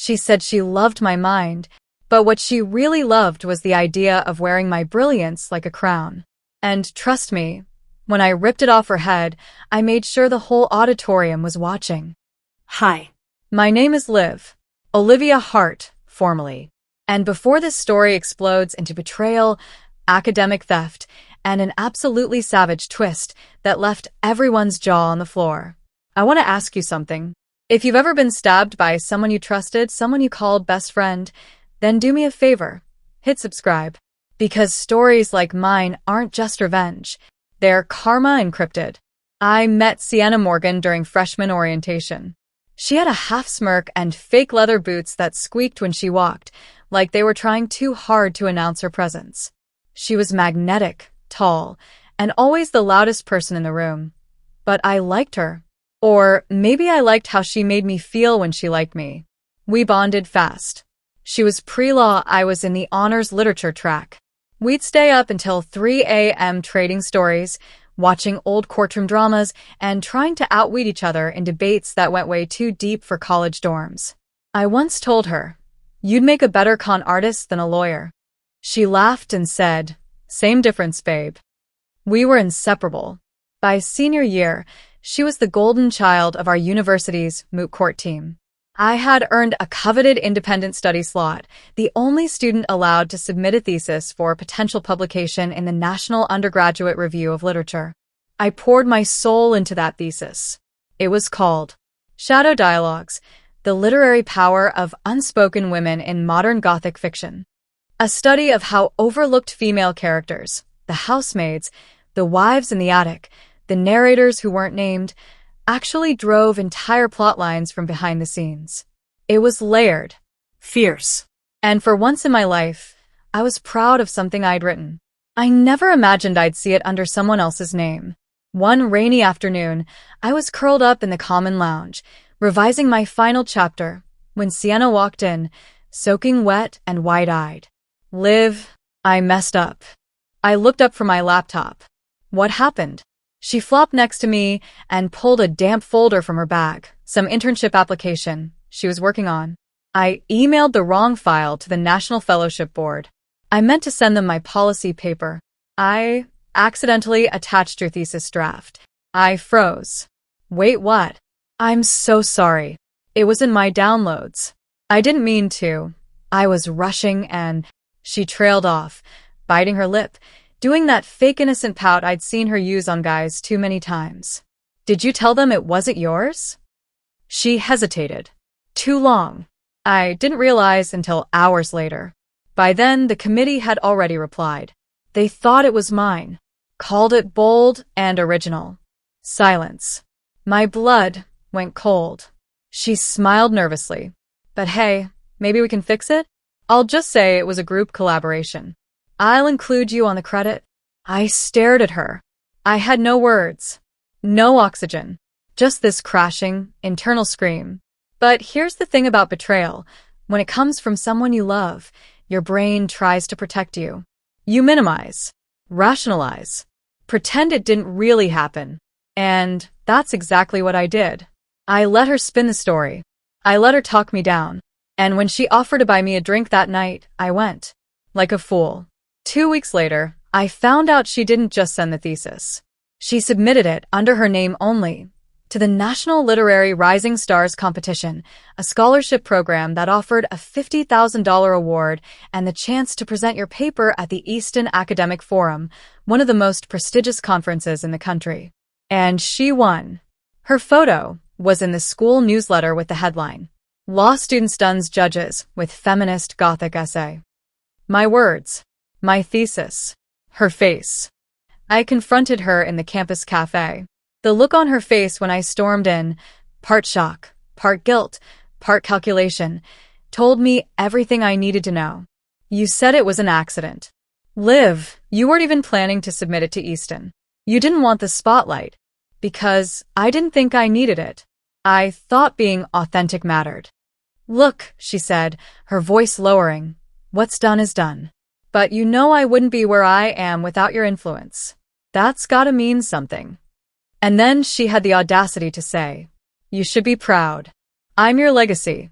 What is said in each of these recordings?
She said she loved my mind, but what she really loved was the idea of wearing my brilliance like a crown. And trust me, when I ripped it off her head, I made sure the whole auditorium was watching. Hi. My name is Liv. Olivia Hart, formally. And before this story explodes into betrayal, academic theft, and an absolutely savage twist that left everyone's jaw on the floor, I want to ask you something. If you've ever been stabbed by someone you trusted, someone you called best friend, then do me a favor. Hit subscribe. Because stories like mine aren't just revenge. They're karma encrypted. I met Sienna Morgan during freshman orientation. She had a half smirk and fake leather boots that squeaked when she walked, like they were trying too hard to announce her presence. She was magnetic, tall, and always the loudest person in the room. But I liked her. Or maybe I liked how she made me feel when she liked me. We bonded fast. She was pre-law, I was in the honors literature track. We'd stay up until 3 a.m. trading stories, watching old courtroom dramas, and trying to outwit each other in debates that went way too deep for college dorms. I once told her, "You'd make a better con artist than a lawyer." She laughed and said, "Same difference, babe." We were inseparable. By senior year, she was the golden child of our university's moot court team. I had earned a coveted independent study slot, the only student allowed to submit a thesis for potential publication in the National Undergraduate Review of Literature. I poured my soul into that thesis. It was called Shadow Dialogues: The Literary Power of Unspoken Women in Modern Gothic Fiction. A study of how overlooked female characters, the housemaids, the wives in the attic, the narrators who weren't named, actually drove entire plot lines from behind the scenes. It was layered, Fierce. and for once in my life, I was proud of something I'd written. I never imagined I'd see it under someone else's name. One rainy afternoon, I was curled up in the common lounge, revising my final chapter, when Sienna walked in, soaking wet and wide-eyed. "Liv, I messed up." I looked up from my laptop. "What happened?" She flopped next to me and pulled a damp folder from her bag, some internship application she was working on. I emailed the wrong file to the National Fellowship Board. I meant to send them my policy paper. I accidentally attached your thesis draft. I froze. "Wait, what?" "I'm so sorry. It was in my downloads. I didn't mean to. I was rushing and..." She trailed off, biting her lip, doing that fake innocent pout I'd seen her use on guys too many times. "Did you tell them it wasn't yours?" She hesitated. Too long. I didn't realize until hours later. By then, the committee had already replied. They thought it was mine. Called it bold and original. Silence. My blood went cold. She smiled nervously. "But hey, maybe we can fix it? I'll just say it was a group collaboration. I'll include you on the credit." I stared at her. I had no words. No oxygen. Just this crashing, internal scream. But here's the thing about betrayal. When it comes from someone you love, your brain tries to protect you. You minimize. Rationalize. Pretend it didn't really happen. And that's exactly what I did. I let her spin the story. I let her talk me down. And when she offered to buy me a drink that night, I went. Like a fool. 2 weeks later, I found out she didn't just send the thesis. She submitted it under her name only to the National Literary Rising Stars Competition, a scholarship program that offered a $50,000 award and the chance to present your paper at the Easton Academic Forum, one of the most prestigious conferences in the country. And she won. Her photo was in the school newsletter with the headline, "Law Student Stuns Judges with Feminist Gothic Essay." My words. My thesis. Her face. I confronted her in the campus cafe. The look on her face when I stormed in, part shock, part guilt, part calculation, told me everything I needed to know. "You said it was an accident. Liv, you weren't even planning to submit it to Easton. You didn't want the spotlight. Because I didn't think I needed it. I thought being authentic mattered." "Look," she said, her voice lowering, "what's done is done. But you know I wouldn't be where I am without your influence. That's gotta mean something." And then she had the audacity to say, "You should be proud. I'm your legacy."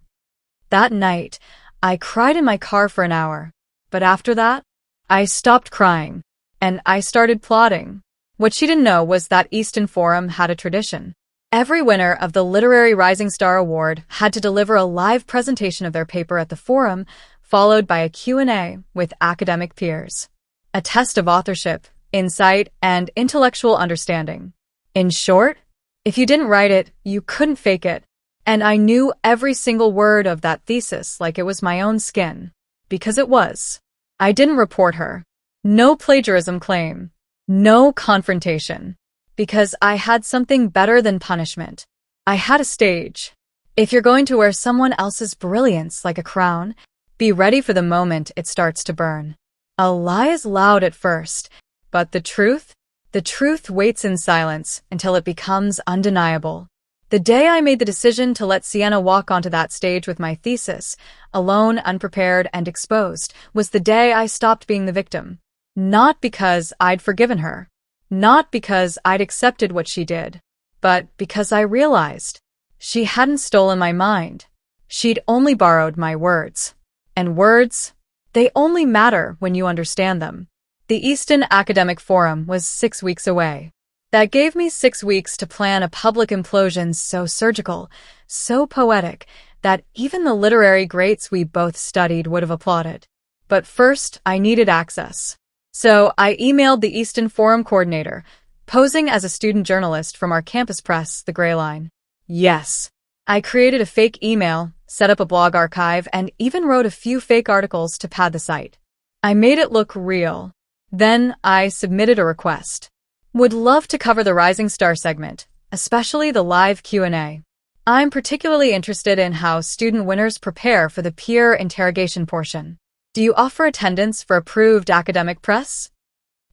That night, I cried in my car for an hour. But after that, I stopped crying, and I started plotting. What she didn't know was that Easton Forum had a tradition. Every winner of the Literary Rising Star Award had to deliver a live presentation of their paper at the forum, followed by a Q&A with academic peers. A test of authorship, insight, and intellectual understanding. In short, if you didn't write it, you couldn't fake it. And I knew every single word of that thesis like it was my own skin. Because it was. I didn't report her. No plagiarism claim. No confrontation. Because I had something better than punishment. I had a stage. If you're going to wear someone else's brilliance like a crown, be ready for the moment it starts to burn. A lie is loud at first, but the truth waits in silence until it becomes undeniable. The day I made the decision to let Sienna walk onto that stage with my thesis, alone, unprepared, and exposed, was the day I stopped being the victim. Not because I'd forgiven her. Not because I'd accepted what she did. But because I realized she hadn't stolen my mind. She'd only borrowed my words. And words, they only matter when you understand them. The Easton Academic Forum was 6 weeks away. That gave me 6 weeks to plan a public implosion so surgical, so poetic, that even the literary greats we both studied would have applauded. But first, I needed access. So I emailed the Easton Forum coordinator, posing as a student journalist from our campus press, the Gray Line. Yes. I created a fake email, set up a blog archive, and even wrote a few fake articles to pad the site. I made it look real. Then I submitted a request. Would love to cover the Rising Star segment, especially the live Q&A. I'm particularly interested in how student winners prepare for the peer interrogation portion. Do you offer attendance for approved academic press?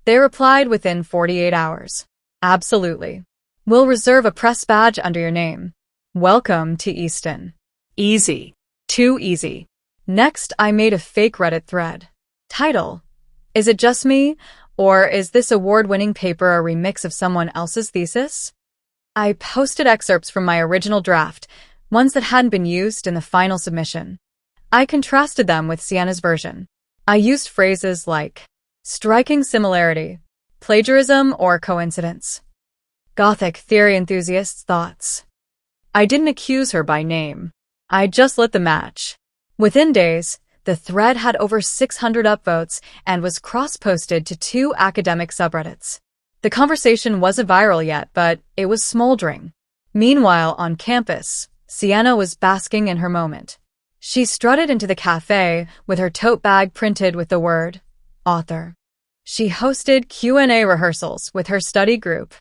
They replied within 48 hours. Absolutely. We'll reserve a press badge under your name. Welcome to Easton. Easy. Too easy. Next, I made a fake Reddit thread. Title: Is it just me? Or is this award-winning paper a remix of someone else's thesis? I posted excerpts from my original draft, ones that hadn't been used in the final submission. I contrasted them with Sienna's version. I used phrases like striking similarity, plagiarism, or coincidence. Gothic theory enthusiasts' thoughts. I didn't accuse her by name. I just lit the match. Within days, the thread had over 600 upvotes and was cross-posted to 2 academic subreddits. The conversation wasn't viral yet, but it was smoldering. Meanwhile, on campus, Sienna was basking in her moment. She strutted into the cafe with her tote bag printed with the word author. She hosted Q&A rehearsals with her study group.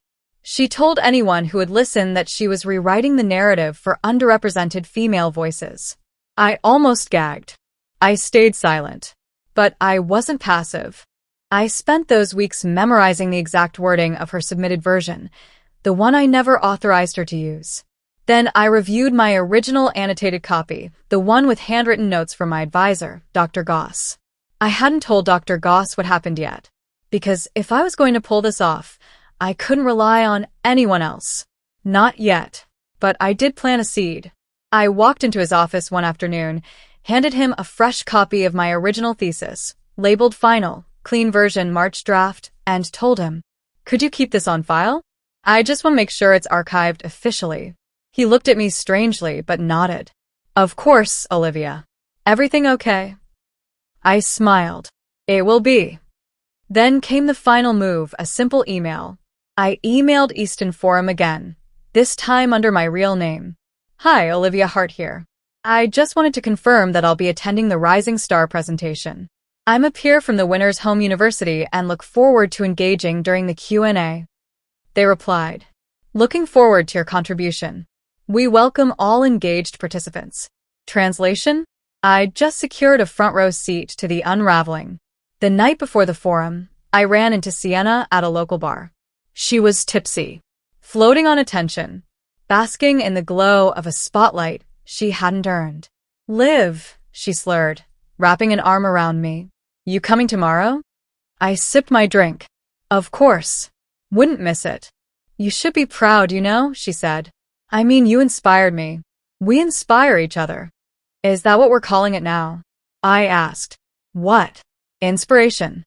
She told anyone who would listen that she was rewriting the narrative for underrepresented female voices. I almost gagged. I stayed silent. But I wasn't passive. I spent those weeks memorizing the exact wording of her submitted version, the one I never authorized her to use. Then I reviewed my original annotated copy, the one with handwritten notes from my advisor, Dr. Goss. I hadn't told Dr. Goss what happened yet, because if I was going to pull this off, I couldn't rely on anyone else. Not yet. But I did plant a seed. I walked into his office one afternoon, handed him a fresh copy of my original thesis, labeled final, clean version March draft, and told him, "Could you keep this on file? I just want to make sure it's archived officially." He looked at me strangely but nodded. "Of course, Olivia. Everything okay?" I smiled. "It will be." Then came the final move, a simple email. I emailed Easton Forum again, this time under my real name. "Hi, Olivia Hart here. I just wanted to confirm that I'll be attending the Rising Star presentation. I'm a peer from the winner's home university and look forward to engaging during the Q&A." They replied, "Looking forward to your contribution. We welcome all engaged participants." Translation: I just secured a front row seat to the unraveling. The night before the forum, I ran into Sienna at a local bar. She was tipsy, floating on attention, basking in the glow of a spotlight she hadn't earned. "Liv," she slurred, wrapping an arm around me. "You coming tomorrow?" I sipped my drink. "Of course. Wouldn't miss it." "You should be proud, you know," she said. "I mean, you inspired me. We inspire each other." Is that what we're calling it now? I asked. What? Inspiration.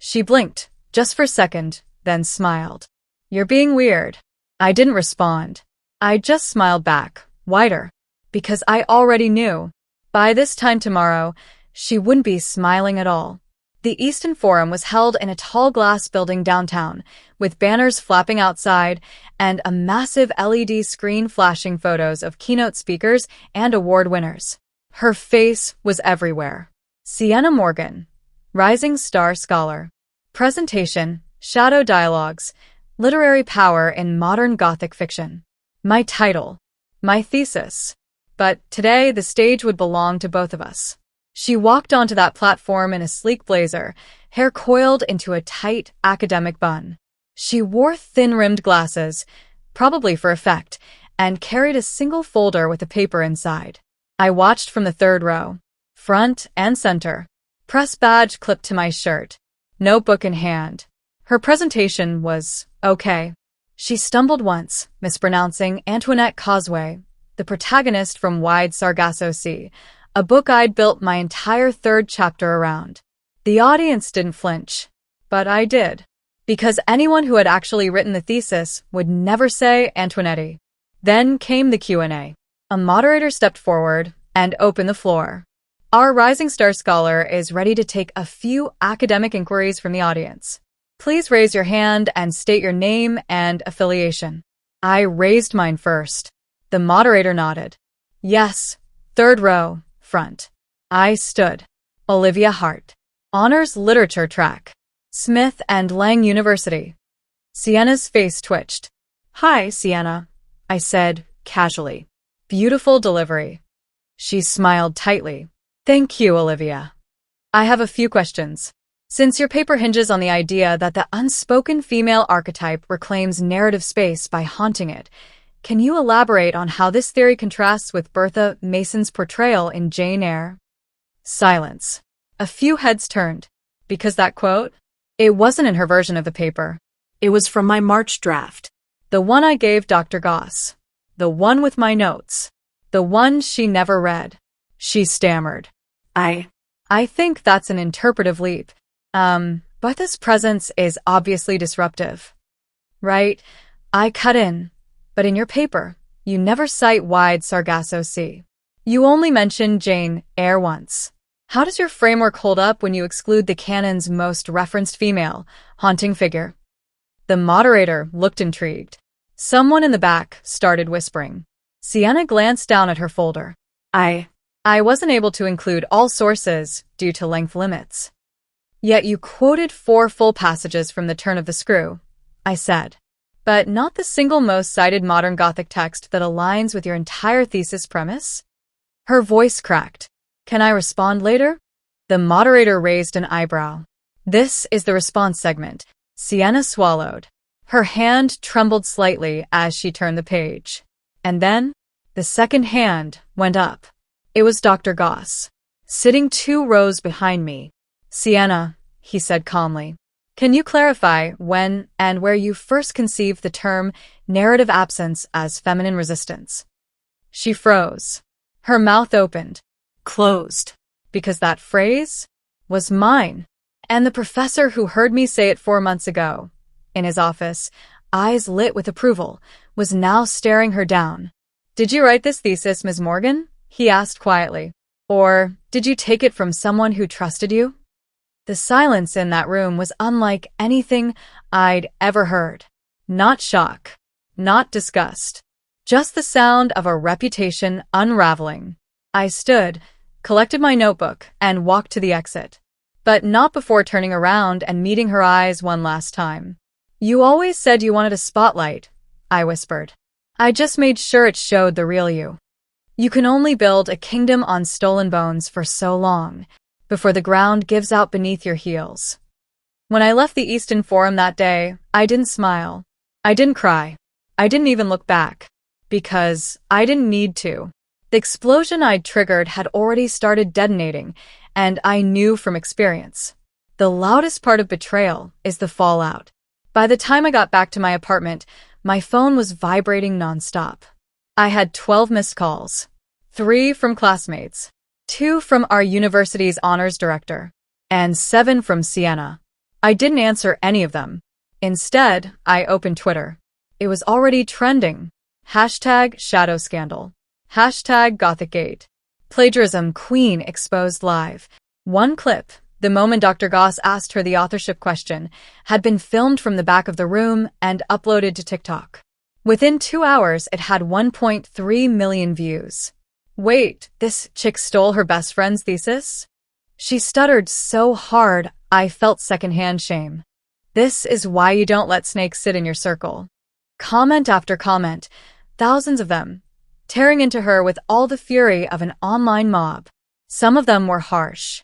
She blinked, just for a second, then smiled. You're being weird. I didn't respond. I just smiled back, wider, because I already knew. By this time tomorrow, she wouldn't be smiling at all. The Easton Forum was held in a tall glass building downtown, with banners flapping outside and a massive LED screen flashing photos of keynote speakers and award winners. Her face was everywhere. Sienna Morgan, Rising Star Scholar. Presentation, Shadow Dialogues, Literary Power in Modern Gothic Fiction. My title, my thesis. But today the stage would belong to both of us. She walked onto that platform in a sleek blazer, hair coiled into a tight academic bun. She wore thin-rimmed glasses, probably for effect, and carried a single folder with a paper inside. I watched from the third row, front and center, press badge clipped to my shirt, notebook in hand. Her presentation was okay. She stumbled once, mispronouncing Antoinette Causeway, the protagonist from Wide Sargasso Sea, a book I'd built my entire third chapter around. The audience didn't flinch, but I did, because anyone who had actually written the thesis would never say Antoinette. Then came the Q&A. A moderator stepped forward and opened the floor. Our Rising Star Scholar is ready to take a few academic inquiries from the audience. Please raise your hand and state your name and affiliation. I raised mine first. The moderator nodded. Yes, third row. Front. I stood. Olivia Hart. Honors Literature Track. Smith and Lang University. Sienna's face twitched. Hi, Sienna, I said, casually. Beautiful delivery. She smiled tightly. Thank you, Olivia. I have a few questions. Since your paper hinges on the idea that the unspoken female archetype reclaims narrative space by haunting it, can you elaborate on how this theory contrasts with Bertha Mason's portrayal in Jane Eyre? Silence. A few heads turned. Because that quote? It wasn't in her version of the paper. It was from my March draft. The one I gave Dr. Goss. The one with my notes. The one she never read. She stammered. I think that's an interpretive leap. Bertha's presence is obviously disruptive. Right? I cut in. But in your paper, you never cite Wide Sargasso Sea. You only mention Jane Eyre once. How does your framework hold up when you exclude the canon's most referenced female, haunting figure? The moderator looked intrigued. Someone in the back started whispering. Sienna glanced down at her folder. I wasn't able to include all sources due to length limits. Yet you quoted 4 full passages from The Turn of the Screw, I said. But not the single most cited modern Gothic text that aligns with your entire thesis premise? Her voice cracked. Can I respond later? The moderator raised an eyebrow. This is the response segment. Sienna swallowed. Her hand trembled slightly as she turned the page. And then, the second hand went up. It was Dr. Goss, sitting 2 rows behind me. Sienna, he said calmly. Can you clarify when and where you first conceived the term narrative absence as feminine resistance? She froze. Her mouth opened. closed. Because that phrase was mine. And the professor who heard me say it 4 months ago, in his office, eyes lit with approval, was now staring her down. Did you write this thesis, Ms. Morgan? He asked quietly. Or did you take it from someone who trusted you? The silence in that room was unlike anything I'd ever heard. Not shock, not disgust, just the sound of a reputation unraveling. I stood, collected my notebook, and walked to the exit. But not before turning around and meeting her eyes one last time. You always said you wanted a spotlight, I whispered. I just made sure it showed the real you. You can only build a kingdom on stolen bones for so long, before the ground gives out beneath your heels. When I left the Easton Forum that day, I didn't smile. I didn't cry. I didn't even look back. Because I didn't need to. The explosion I'd triggered had already started detonating, and I knew from experience. The loudest part of betrayal is the fallout. By the time I got back to my apartment, my phone was vibrating nonstop. I had 12 missed calls. 3 from classmates, 2 from our university's honors director, and 7 from Sienna. I didn't answer any of them. Instead, I opened Twitter. It was already trending. Hashtag shadow scandal. Hashtag Gothicgate. Plagiarism queen exposed live. One clip, the moment Dr. Goss asked her the authorship question, had been filmed from the back of the room and uploaded to TikTok. Within 2 hours, it had 1.3 million views. Wait, this chick stole her best friend's thesis? She stuttered so hard, I felt secondhand shame. This is why you don't let snakes sit in your circle. Comment after comment, thousands of them, tearing into her with all the fury of an online mob. Some of them were harsh.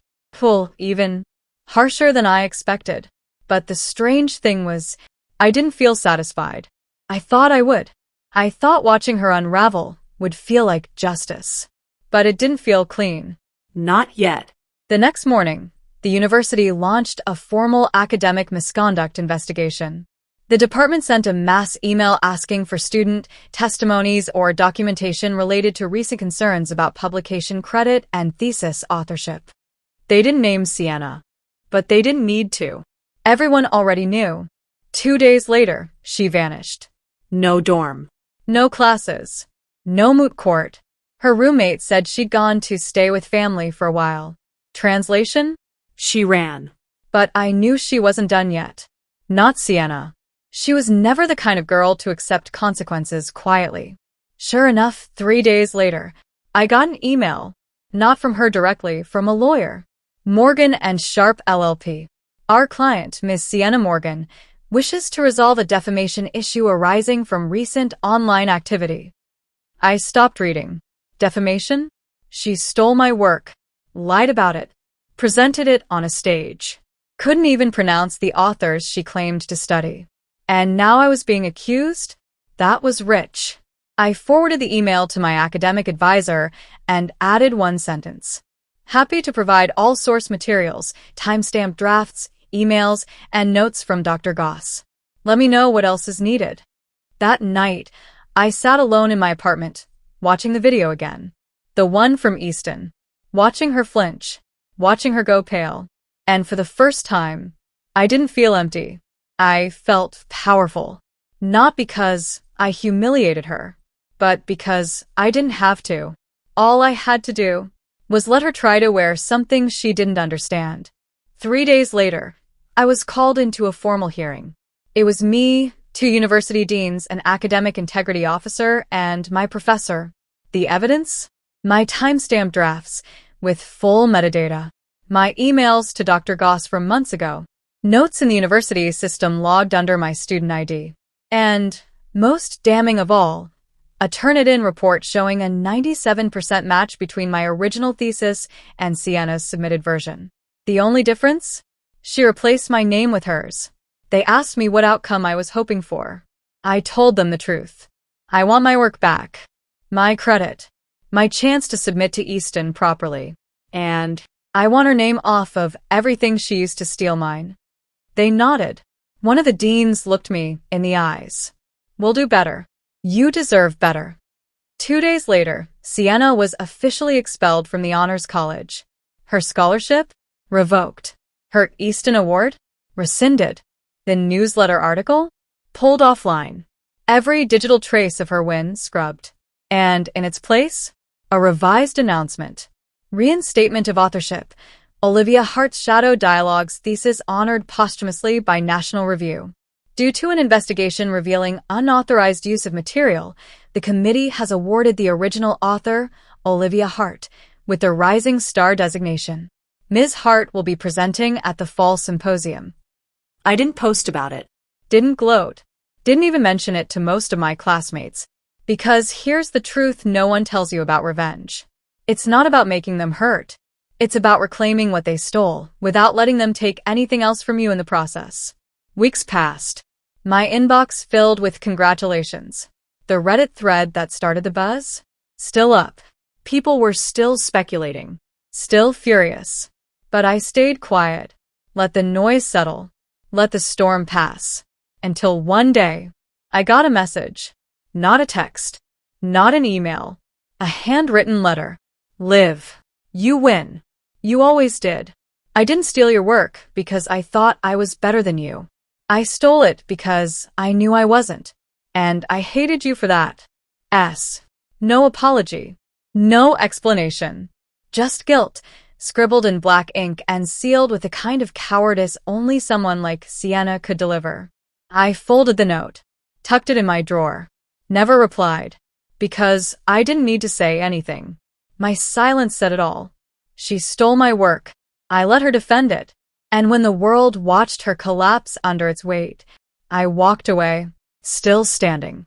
Even harsher than I expected. But the strange thing was, I didn't feel satisfied. I thought I would. I thought watching her unravel would feel like justice. But it didn't feel clean. Not yet. The next morning, the university launched a formal academic misconduct investigation. The department sent a mass email asking for student testimonies or documentation related to recent concerns about publication credit and thesis authorship. They didn't name Sienna, but they didn't need to. Everyone already knew. 2 days later, she vanished. No dorm. No classes. No moot court. Her roommate said she'd gone to stay with family for a while. Translation? She ran. But I knew she wasn't done yet. Not Sienna. She was never the kind of girl to accept consequences quietly. Sure enough, 3 days later, I got an email. Not from her directly, from a lawyer. Morgan and Sharp LLP. Our client, Ms. Sienna Morgan, wishes to resolve a defamation issue arising from recent online activity. I stopped reading. Defamation? She stole my work, lied about it, presented it on a stage. Couldn't even pronounce the authors she claimed to study. And now I was being accused? That was rich. I forwarded the email to my academic advisor and added one sentence. Happy to provide all source materials, timestamped drafts, emails, and notes from Dr. Goss. Let me know what else is needed. That night, I sat alone in my apartment, watching the video again. The one from Easton. Watching her flinch. Watching her go pale. And for the first time, I didn't feel empty. I felt powerful. Not because I humiliated her, but because I didn't have to. All I had to do was let her try to wear something she didn't understand. 3 days later, I was called into a formal hearing. It was me, 2 university deans, an academic integrity officer, and my professor. The evidence? My timestamp drafts, with full metadata. My emails to Dr. Goss from months ago. Notes in the university system logged under my student ID. And, most damning of all, a Turnitin report showing a 97% match between my original thesis and Sienna's submitted version. The only difference? She replaced my name with hers. They asked me what outcome I was hoping for. I told them the truth. I want my work back. My credit. My chance to submit to Easton properly. And I want her name off of everything she used to steal mine. They nodded. One of the deans looked me in the eyes. We'll do better. You deserve better. 2 days later, Sienna was officially expelled from the Honors College. Her scholarship? Revoked. Her Easton Award? Rescinded. The newsletter article? Pulled offline. Every digital trace of her win scrubbed. And in its place, a revised announcement. Reinstatement of authorship. Olivia Hart's Shadow Dialogues thesis honored posthumously by National Review. Due to an investigation revealing unauthorized use of material, the committee has awarded the original author, Olivia Hart, with the Rising Star designation. Ms. Hart will be presenting at the Fall Symposium. I didn't post about it. Didn't gloat. Didn't even mention it to most of my classmates. Because here's the truth no one tells you about revenge. It's not about making them hurt. It's about reclaiming what they stole, without letting them take anything else from you in the process. Weeks passed. My inbox filled with congratulations. The Reddit thread that started the buzz? Still up. People were still speculating. Still furious. But I stayed quiet. Let the noise settle. Let the storm pass. Until one day, I got a message. Not a text. Not an email. A handwritten letter. Liv. You win. You always did. I didn't steal your work because I thought I was better than you. I stole it because I knew I wasn't. And I hated you for that. S. No apology. No explanation. Just guilt, scribbled in black ink and sealed with the kind of cowardice only someone like Sienna could deliver. I folded the note, tucked it in my drawer, never replied, because I didn't need to say anything. My silence said it all. She stole my work. I let her defend it. And when the world watched her collapse under its weight, I walked away, still standing.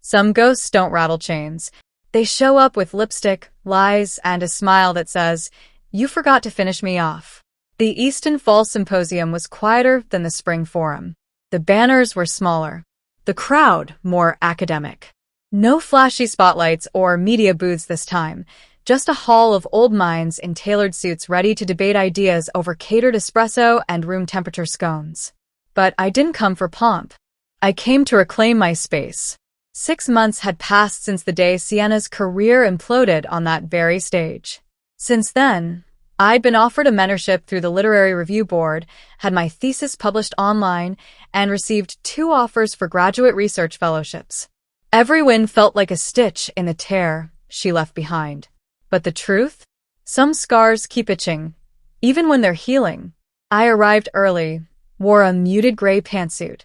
Some ghosts don't rattle chains. They show up with lipstick, lies, and a smile that says, "You forgot to finish me off." The Easton Falls Symposium was quieter than the Spring Forum. The banners were smaller. The crowd more academic. No flashy spotlights or media booths this time. Just a hall of old minds in tailored suits ready to debate ideas over catered espresso and room temperature scones. But I didn't come for pomp. I came to reclaim my space. 6 months had passed since the day Sienna's career imploded on that very stage. Since then, I'd been offered a mentorship through the Literary Review Board, had my thesis published online, and received 2 offers for graduate research fellowships. Every win felt like a stitch in the tear she left behind. But the truth? Some scars keep itching, even when they're healing. I arrived early, wore a muted gray pantsuit.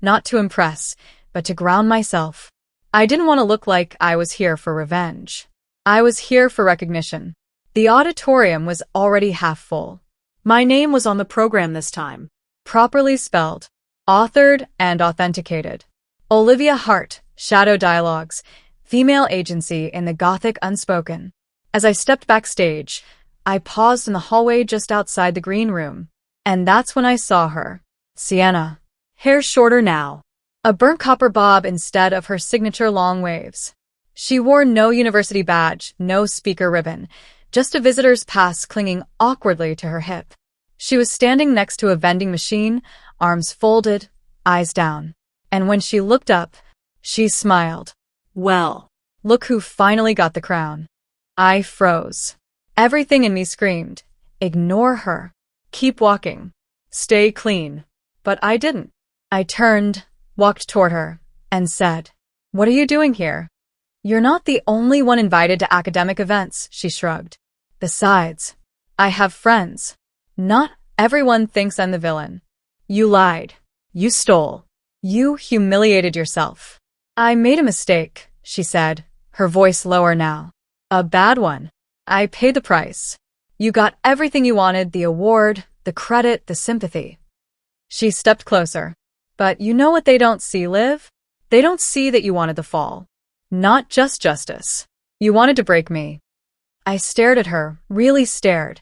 Not to impress, but to ground myself. I didn't want to look like I was here for revenge. I was here for recognition. The auditorium was already half full. My name was on the program this time. Properly spelled, authored, and authenticated. Olivia Hart, Shadow Dialogues, Female Agency in the Gothic Unspoken. As I stepped backstage, I paused in the hallway just outside the green room. And that's when I saw her. Sienna. Hair shorter now. A burnt copper bob instead of her signature long waves. She wore no university badge, no speaker ribbon, just a visitor's pass clinging awkwardly to her hip. She was standing next to a vending machine, arms folded, eyes down. And when she looked up, she smiled. Well, look who finally got the crown. I froze. Everything in me screamed, ignore her. Keep walking. Stay clean. But I didn't. I turned, walked toward her, and said, "What are you doing here?" "You're not the only one invited to academic events," she shrugged. "Besides, I have friends. Not everyone thinks I'm the villain. You lied. You stole. You humiliated yourself." "I made a mistake," she said, her voice lower now. "A bad one. I paid the price. You got everything you wanted, the award, the credit, the sympathy." She stepped closer. "But you know what they don't see, Liv? They don't see that you wanted the fall. Not just justice. You wanted to break me." I stared at her, really stared,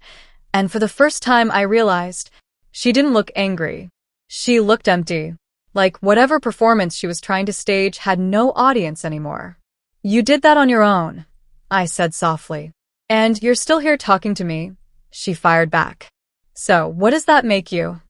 and for the first time I realized she didn't look angry. She looked empty, like whatever performance she was trying to stage had no audience anymore. "You did that on your own," I said softly. "And you're still here talking to me," she fired back. "So what does that make you?"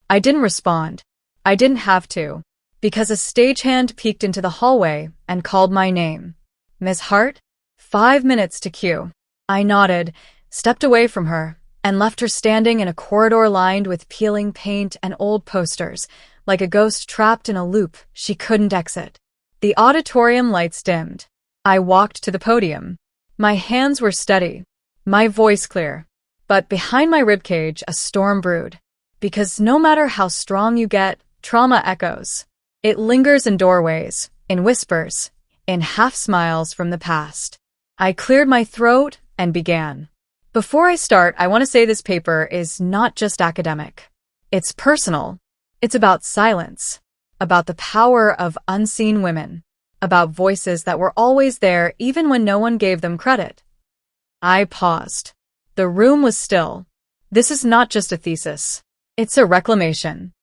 I didn't respond. I didn't have to, because a stagehand peeked into the hallway and called my name. "Miss Hart?" 5 minutes to cue. I nodded, stepped away from her, and left her standing in a corridor lined with peeling paint and old posters, like a ghost trapped in a loop she couldn't exit. The auditorium lights dimmed. I walked to the podium. My hands were steady, my voice clear. But behind my ribcage, a storm brewed. Because no matter how strong you get, trauma echoes. It lingers in doorways, in whispers, in half-smiles from the past. I cleared my throat and began. Before I start, I want to say this paper is not just academic. It's personal. It's about silence, about the power of unseen women, about voices that were always there even when no one gave them credit. I paused. The room was still. This is not just a thesis. It's a reclamation.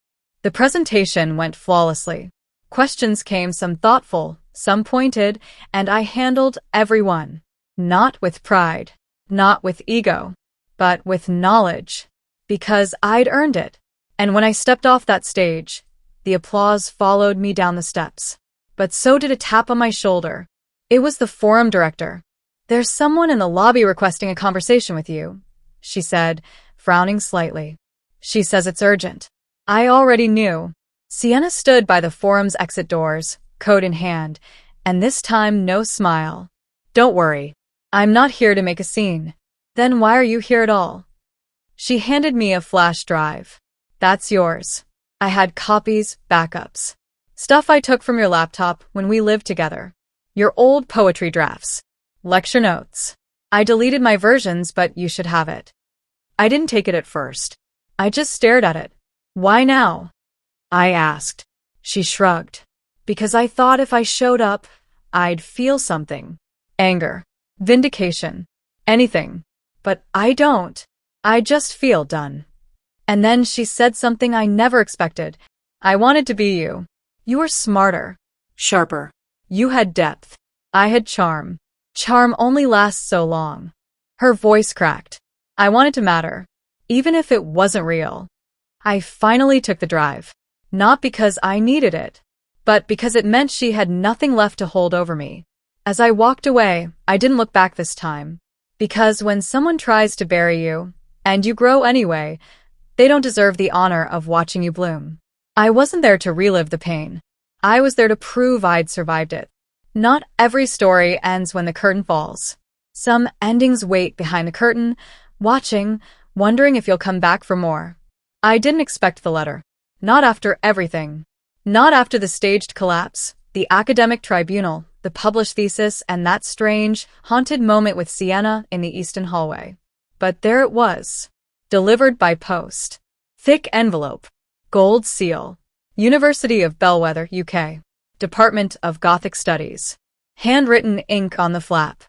The presentation went flawlessly. Questions came, some thoughtful, some pointed, and I handled every one. Not with pride, not with ego, but with knowledge. Because I'd earned it. And when I stepped off that stage, the applause followed me down the steps. But so did a tap on my shoulder. It was the forum director. There's someone in the lobby requesting a conversation with you, she said, frowning slightly. She says it's urgent. I already knew. Sienna stood by the forum's exit doors, coat in hand, and this time no smile. Don't worry. I'm not here to make a scene. Then why are you here at all? She handed me a flash drive. That's yours. I had copies, backups. Stuff I took from your laptop when we lived together. Your old poetry drafts. Lecture notes. I deleted my versions, but you should have it. I didn't take it at first. I just stared at it. Why now? I asked. She shrugged. Because I thought if I showed up, I'd feel something. Anger. Vindication. Anything. But I don't. I just feel done. And then she said something I never expected. I wanted to be you. You were smarter. Sharper. You had depth. I had charm. Charm only lasts so long. Her voice cracked. I wanted to matter. Even if it wasn't real. I finally took the drive. Not because I needed it, but because it meant she had nothing left to hold over me. As I walked away, I didn't look back this time. Because when someone tries to bury you, and you grow anyway, they don't deserve the honor of watching you bloom. I wasn't there to relive the pain. I was there to prove I'd survived it. Not every story ends when the curtain falls. Some endings wait behind the curtain, watching, wondering if you'll come back for more. I didn't expect the letter. Not after everything. Not after the staged collapse, the academic tribunal, the published thesis, and that strange, haunted moment with Sienna in the Easton hallway. But there it was. Delivered by post. Thick envelope. Gold seal. University of Bellwether, UK. Department of Gothic Studies. Handwritten ink on the flap.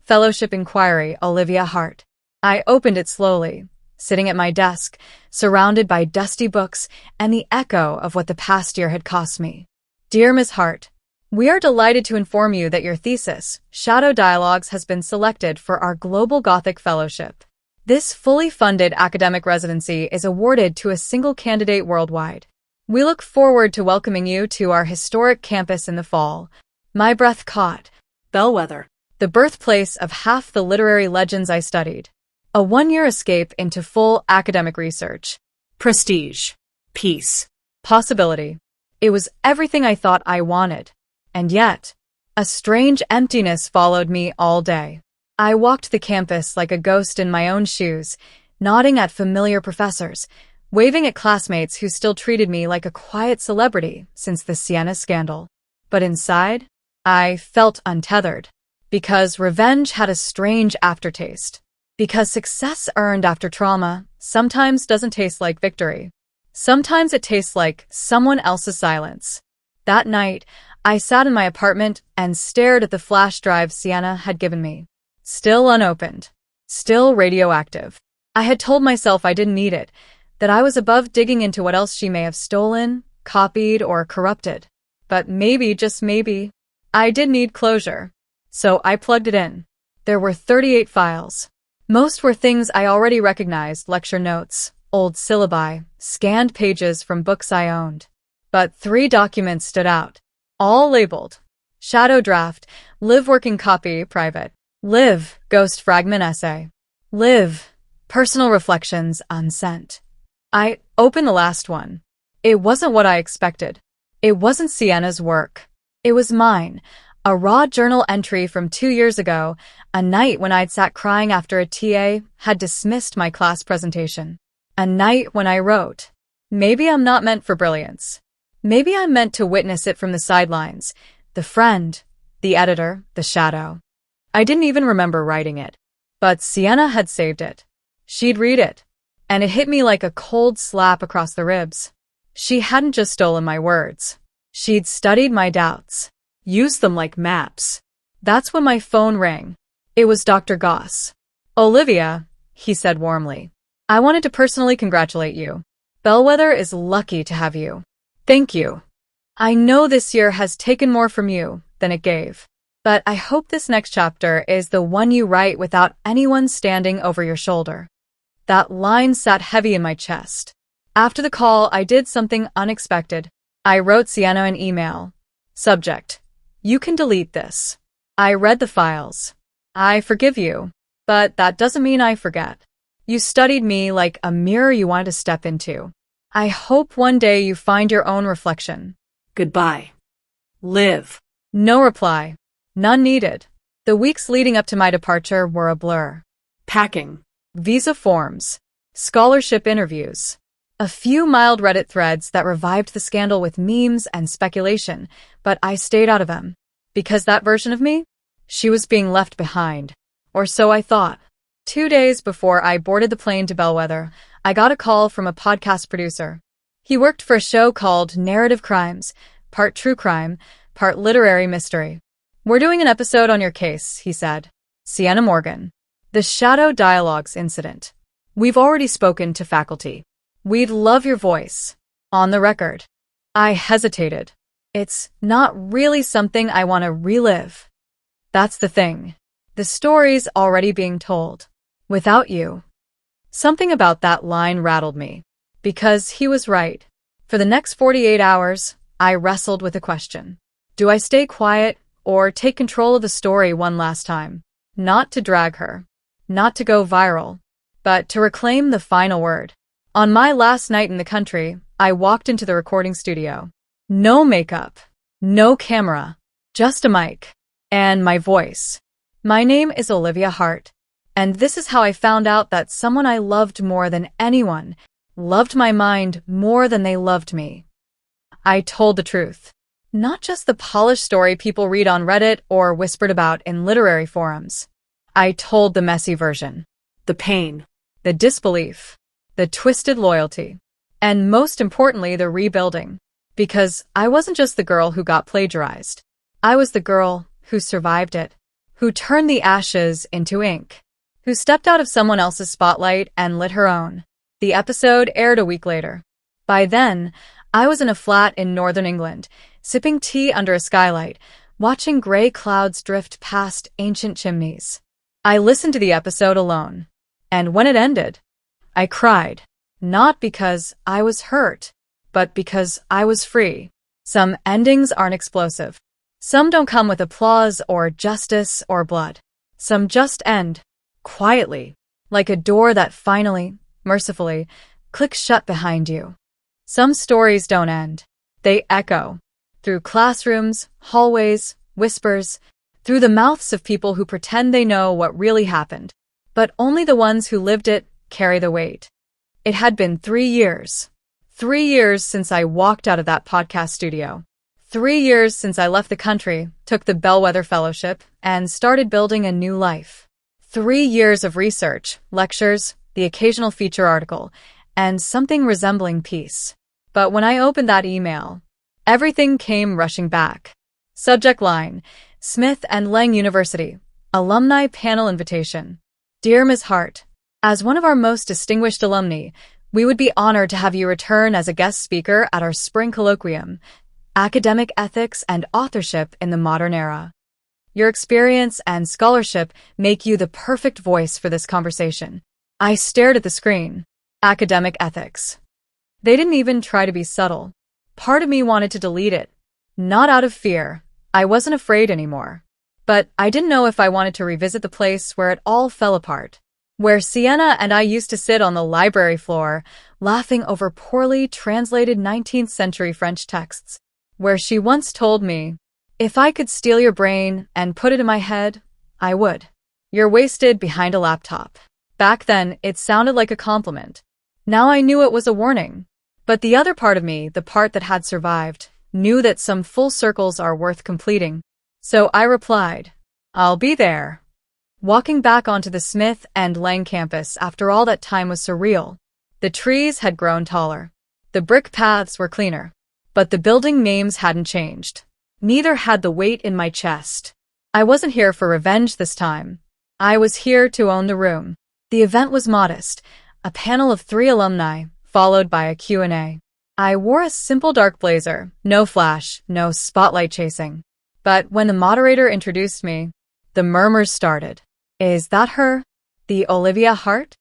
Fellowship Inquiry, Olivia Hart. I opened it slowly, sitting at my desk, surrounded by dusty books and the echo of what the past year had cost me. Dear Ms. Hart, we are delighted to inform you that your thesis, Shadow Dialogues, has been selected for our Global Gothic Fellowship. This fully funded academic residency is awarded to a single candidate worldwide. We look forward to welcoming you to our historic campus in the fall. My breath caught. Bellwether. The birthplace of half the literary legends I studied. A one-year escape into full academic research. Prestige. Peace. Possibility. It was everything I thought I wanted. And yet, a strange emptiness followed me all day. I walked the campus like a ghost in my own shoes, nodding at familiar professors, waving at classmates who still treated me like a quiet celebrity since the Sienna scandal. But inside, I felt untethered. Because revenge had a strange aftertaste. Because success earned after trauma sometimes doesn't taste like victory. Sometimes it tastes like someone else's silence. That night, I sat in my apartment and stared at the flash drive Sienna had given me. Still unopened. Still radioactive. I had told myself I didn't need it, that I was above digging into what else she may have stolen, copied, or corrupted. But maybe, just maybe, I did need closure. So I plugged it in. There were 38 files. Most were things I already recognized, lecture notes, old syllabi, scanned pages from books I owned. But 3 documents stood out. All labeled. Shadow draft, live working copy, private. Live, ghost fragment essay. Live, personal reflections, unsent. I opened the last one. It wasn't what I expected. It wasn't Sienna's work. It was mine. A raw journal entry from 2 years ago, a night when I'd sat crying after a TA had dismissed my class presentation. A night when I wrote, maybe I'm not meant for brilliance. Maybe I'm meant to witness it from the sidelines, the friend, the editor, the shadow. I didn't even remember writing it. But Sienna had saved it. She'd read it. And it hit me like a cold slap across the ribs. She hadn't just stolen my words. She'd studied my doubts. Used them like maps. That's when my phone rang. It was Dr. Goss. Olivia, he said warmly. I wanted to personally congratulate you. Bellwether is lucky to have you. Thank you. I know this year has taken more from you than it gave. But I hope this next chapter is the one you write without anyone standing over your shoulder. That line sat heavy in my chest. After the call, I did something unexpected. I wrote Sienna an email. Subject: you can delete this. I read the files. I forgive you, but that doesn't mean I forget. You studied me like a mirror you wanted to step into. I hope one day you find your own reflection. Goodbye. Live. No reply. None needed. The weeks leading up to my departure were a blur. Packing. Visa forms. Scholarship interviews. A few mild Reddit threads that revived the scandal with memes and speculation, but I stayed out of them. Because that version of me? She was being left behind. Or so I thought. 2 days before I boarded the plane to Bellwether, I got a call from a podcast producer. He worked for a show called Narrative Crimes, part true crime, part literary mystery. We're doing an episode on your case, he said. Sienna Morgan. The Shadow Dialogues incident. We've already spoken to faculty. We'd love your voice. On the record. I hesitated. It's not really something I want to relive. That's the thing. The story's already being told. Without you. Something about that line rattled me. Because he was right. For the next 48 hours, I wrestled with a question. Do I stay quiet or take control of the story one last time? Not to drag her. Not to go viral. But to reclaim the final word. On my last night in the country, I walked into the recording studio. No makeup. No camera. Just a mic. And my voice. My name is Olivia Hart. And this is how I found out that someone I loved more than anyone loved my mind more than they loved me. I told the truth. Not just the polished story people read on Reddit or whispered about in literary forums. I told the messy version. The pain. The disbelief. The twisted loyalty. And most importantly, the rebuilding. Because I wasn't just the girl who got plagiarized. I was the girl who survived it. Who turned the ashes into ink. Who stepped out of someone else's spotlight and lit her own. The episode aired a week later. By then, I was in a flat in northern England, sipping tea under a skylight, watching gray clouds drift past ancient chimneys. I listened to the episode alone. And when it ended, I cried. Not because I was hurt, but because I was free. Some endings aren't explosive. Some don't come with applause or justice or blood. Some just end. Quietly, like a door that finally, mercifully, clicks shut behind you. Some stories don't end. They echo. Through classrooms, hallways, whispers, through the mouths of people who pretend they know what really happened. But only the ones who lived it carry the weight. It had been 3 years. 3 years since I walked out of that podcast studio. 3 years since I left the country, took the Bellwether Fellowship, and started building a new life. 3 years of research, lectures, the occasional feature article, and something resembling peace. But when I opened that email, everything came rushing back. Subject line, Smith and Lang University, Alumni Panel Invitation. Dear Ms. Hart, as one of our most distinguished alumni, we would be honored to have you return as a guest speaker at our spring colloquium, Academic Ethics and Authorship in the Modern Era. Your experience and scholarship make you the perfect voice for this conversation. I stared at the screen. Academic ethics. They didn't even try to be subtle. Part of me wanted to delete it. Not out of fear. I wasn't afraid anymore. But I didn't know if I wanted to revisit the place where it all fell apart. Where Sienna and I used to sit on the library floor, laughing over poorly translated 19th century French texts. Where she once told me, if I could steal your brain and put it in my head, I would. You're wasted behind a laptop. Back then, it sounded like a compliment. Now I knew it was a warning. But the other part of me, the part that had survived, knew that some full circles are worth completing. So I replied, I'll be there. Walking back onto the Smith and Lang campus after all that time was surreal. The trees had grown taller. The brick paths were cleaner. But the building names hadn't changed. Neither had the weight in my chest. I wasn't here for revenge this time. I was here to own the room. The event was modest, a panel of 3 alumni, followed by a Q&A. I wore a simple dark blazer, no flash, no spotlight chasing. But when the moderator introduced me, the murmurs started. Is that her? The Olivia Hart?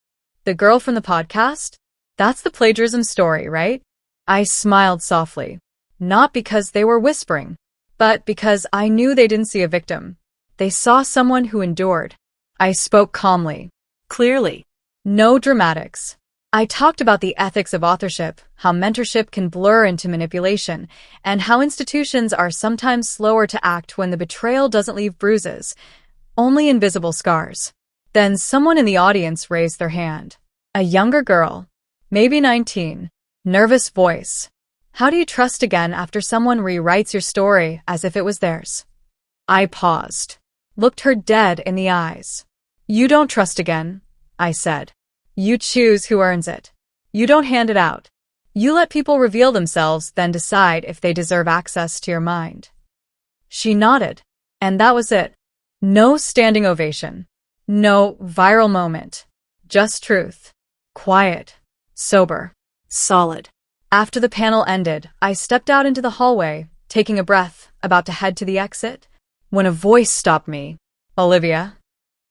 The girl from the podcast? That's the plagiarism story, right? I smiled softly. Not because they were whispering, but because I knew they didn't see a victim. They saw someone who endured. I spoke calmly. Clearly. No dramatics. I talked about the ethics of authorship, how mentorship can blur into manipulation, and how institutions are sometimes slower to act when the betrayal doesn't leave bruises, only invisible scars. Then someone in the audience raised their hand. A younger girl, maybe 19, nervous voice. How do you trust again after someone rewrites your story as if it was theirs? I paused, looked her dead in the eyes. You don't trust again, I said. You choose who earns it. You don't hand it out. You let people reveal themselves, then decide if they deserve access to your mind. She nodded, and that was it. No standing ovation. No viral moment. Just truth. Quiet. Sober. Solid. After the panel ended, I stepped out into the hallway, taking a breath, about to head to the exit, when a voice stopped me. Olivia.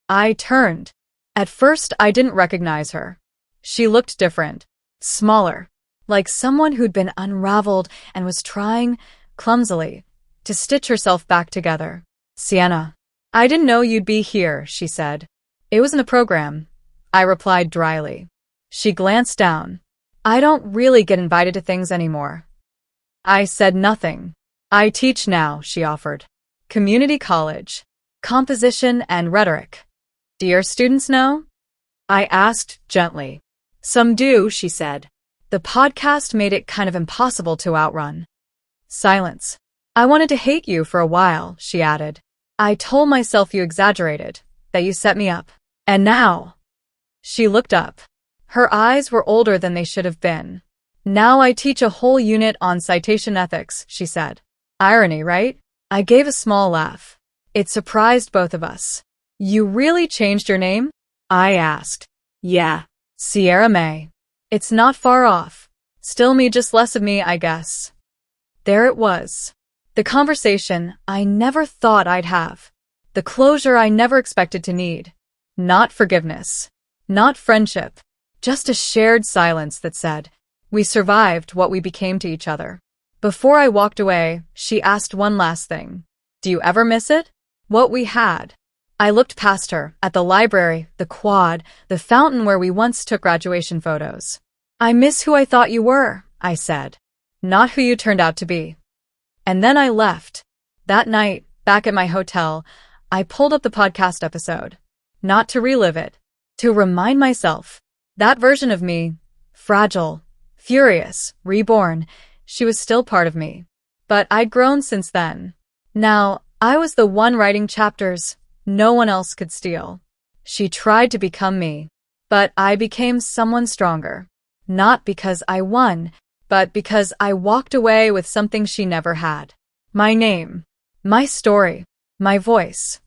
I turned. At first, I didn't recognize her. She looked different. Smaller. Like someone who'd been unraveled and was trying, clumsily, to stitch herself back together. Sienna. I didn't know you'd be here, she said. It was in the program, I replied dryly. She glanced down. I don't really get invited to things anymore. I said nothing. I teach now, she offered. Community college. Composition and rhetoric. Do your students know? I asked gently. Some do, she said. The podcast made it kind of impossible to outrun. Silence. I wanted to hate you for a while, she added. I told myself you exaggerated, that you set me up. And now? She looked up. Her eyes were older than they should have been. Now I teach a whole unit on citation ethics, she said. Irony, right? I gave a small laugh. It surprised both of us. You really changed your name? I asked. Yeah. Sierra May. It's not far off. Still me, just less of me, I guess. There it was. The conversation I never thought I'd have. The closure I never expected to need. Not forgiveness. Not friendship. Just a shared silence that said, we survived what we became to each other. Before I walked away, she asked one last thing. Do you ever miss it? What we had. I looked past her, at the library, the quad, the fountain where we once took graduation photos. I miss who I thought you were, I said. Not who you turned out to be. And then I left. That night, back at my hotel, I pulled up the podcast episode. Not to relive it. To remind myself. That version of me, fragile, furious, reborn, she was still part of me. But I'd grown since then. Now, I was the one writing chapters no one else could steal. She tried to become me, but I became someone stronger. Not because I won, but because I walked away with something she never had. My name, my story, my voice.